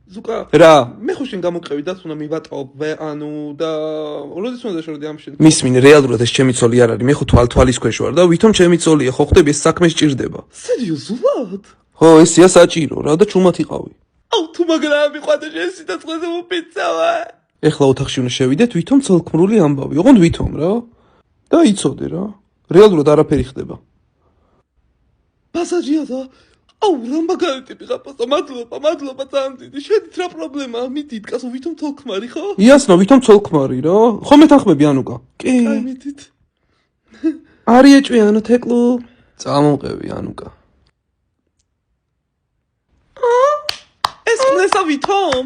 ზუკა რა მე ხო შენ გამოგყევი და თუნდა მივატოვე ანუ და როდის უნდა შევედი ამ შენ მისმინ რეალურად ეს ჩემი ცოლი არ არის მე ხო თვალის ქვეშ ვარ და ვითომ ჩემი ცოლია ხო ხდები ეს საქმე სჭირდება სერიოზულად ხო ესია საჭირო რა და ჩუმად იყავი აუ თუ მაგრამ მიყვანდა შენ სიცოცხლეზე მოფიცავა ეხლა ოთახში უნდა შევიდეთ ვითომ ცოლქმრული ამბავი ოღონდ ვითომ რა და იცოდე რა რეალურად არაფერი ხდება მასაჟია და აუ რა მაგარი ტიპი ხარ მადლობა ძალიან დიდი შედით რა პრობლემაა მიდით კაცო ვითომ თოლქმარი ხო იასნა ვითომ ცოლქმარი რა ხომ მეთანხმები ანუკა კი აი მიდით არი ეჭვი ანა თეკლუ წამოვყევი ანუკა ეს ყლესა ვითომ